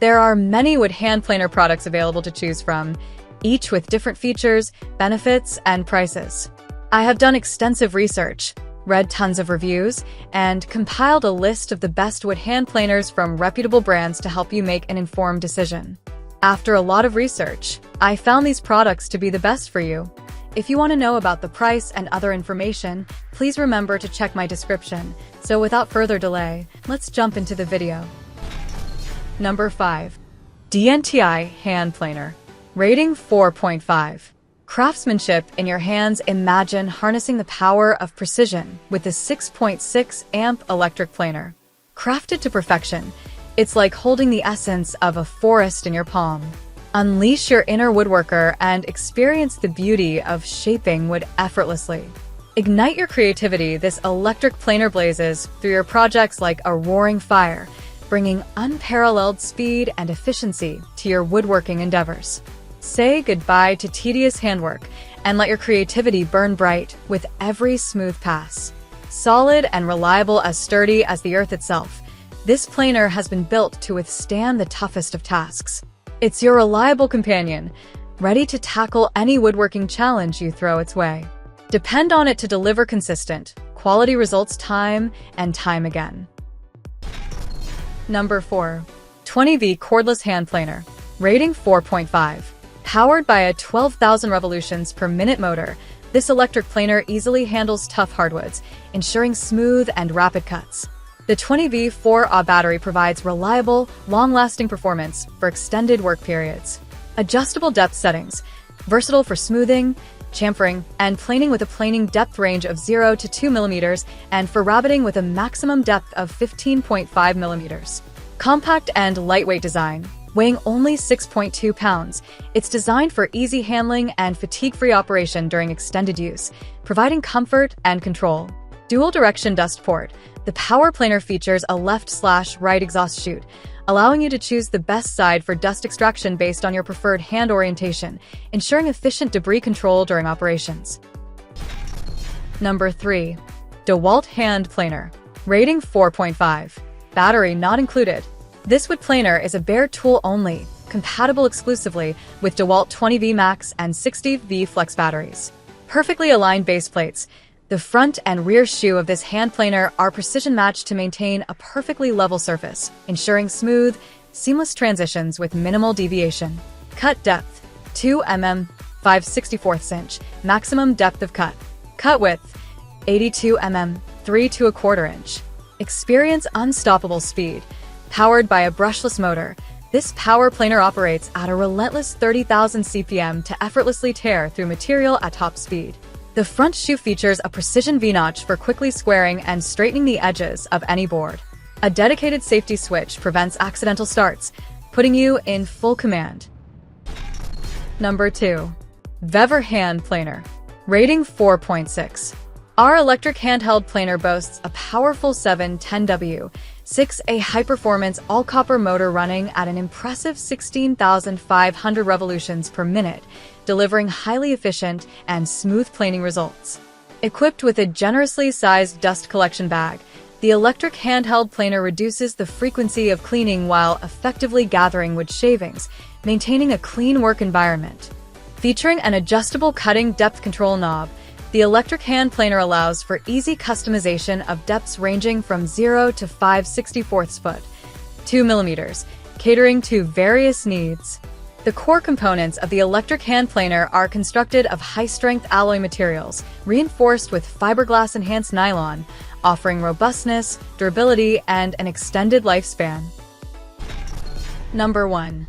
There are many wood hand planer products available to choose from, each with different features, benefits, and prices. I have done extensive research, read tons of reviews, and compiled a list of the best wood hand planers from reputable brands to help you make an informed decision. After a lot of research, I found these products to be the best for you. If you want to know about the price and other information, please remember to check my description. So without further delay, let's jump into the video. Number 5. DNTI Hand Planer. Rating 4.5. Craftsmanship in your hands. Imagine harnessing the power of precision with a 6.6 amp electric planer. Crafted to perfection, it's like holding the essence of a forest in your palm. Unleash your inner woodworker and experience the beauty of shaping wood effortlessly. Ignite your creativity. This electric planer blazes through your projects like a roaring fire, bringing unparalleled speed and efficiency to your woodworking endeavors. Say goodbye to tedious handwork and let your creativity burn bright with every smooth pass. Solid and reliable, as sturdy as the earth itself, this planer has been built to withstand the toughest of tasks. It's your reliable companion, ready to tackle any woodworking challenge you throw its way. Depend on it to deliver consistent, quality results time and time again. Number 4. 20V Cordless Hand Planer. Rating 4.5. Powered by a 12,000 revolutions per minute motor, this electric planer easily handles tough hardwoods, ensuring smooth and rapid cuts. The 20V 4Ah battery provides reliable, long-lasting performance for extended work periods. Adjustable depth settings, versatile for smoothing, chamfering, and planing with a planing depth range of 0 to 2 mm, and for rabbiting with a maximum depth of 15.5 mm. Compact and lightweight design. Weighing only 6.2 pounds, it's designed for easy handling and fatigue-free operation during extended use, providing comfort and control. Dual direction dust port. The power planer features a left/right exhaust chute, allowing you to choose the best side for dust extraction based on your preferred hand orientation, ensuring efficient debris control during operations. Number 3. DeWalt Hand Planer. Rating 4.5. Battery not included. This wood planer is a bare tool only, compatible exclusively with DeWalt 20V Max and 60V Flex batteries. Perfectly aligned base plates. The front and rear shoe of this hand planer are precision matched to maintain a perfectly level surface, ensuring smooth, seamless transitions with minimal deviation. Cut depth, 2 mm, 5/64 inch, maximum depth of cut. Cut width, 82 mm, 3 2/4 inch. Experience unstoppable speed. Powered by a brushless motor, this power planer operates at a relentless 30,000 CPM to effortlessly tear through material at top speed. The front shoe features a precision V-notch for quickly squaring and straightening the edges of any board. A dedicated safety switch prevents accidental starts, putting you in full command. Number 2. Vever Hand Planer. Rating 4.6. Our electric handheld planer boasts a powerful 710W 6A high-performance all-copper motor running at an impressive 16,500 revolutions per minute, delivering highly efficient and smooth planing results. Equipped with a generously sized dust collection bag, the electric handheld planer reduces the frequency of cleaning while effectively gathering wood shavings, maintaining a clean work environment. Featuring an adjustable cutting depth control knob, the electric hand planer allows for easy customization of depths ranging from 0 to 5/64 foot, 2 mm, catering to various needs. The core components of the electric hand planer are constructed of high-strength alloy materials, reinforced with fiberglass-enhanced nylon, offering robustness, durability, and an extended lifespan. Number 1.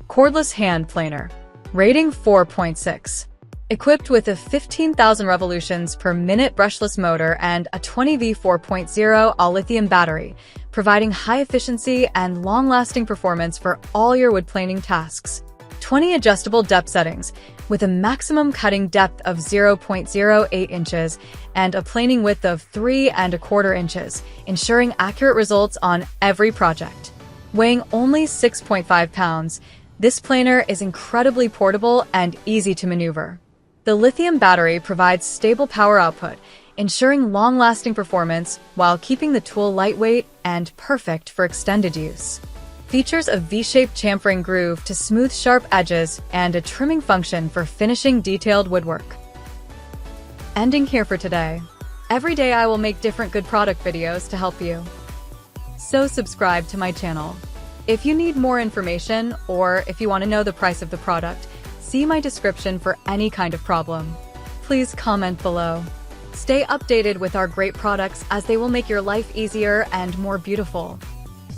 Cordless Hand Planer. Rating 4.6. Equipped with a 15,000 revolutions per minute brushless motor and a 20V 4.0 all-lithium battery, providing high efficiency and long-lasting performance for all your wood planing tasks. 20 adjustable depth settings, with a maximum cutting depth of 0.08 inches and a planing width of 3¼ inches, ensuring accurate results on every project. Weighing only 6.5 pounds, this planer is incredibly portable and easy to maneuver. The lithium battery provides stable power output, ensuring long-lasting performance while keeping the tool lightweight and perfect for extended use. Features a V-shaped chamfering groove to smooth sharp edges and a trimming function for finishing detailed woodwork. Ending here for today. Every day I will make different good product videos to help you. So subscribe to my channel. If you need more information or if you want to know the price of the product, see my description for any kind of problem. Please comment below. Stay updated with our great products as they will make your life easier and more beautiful.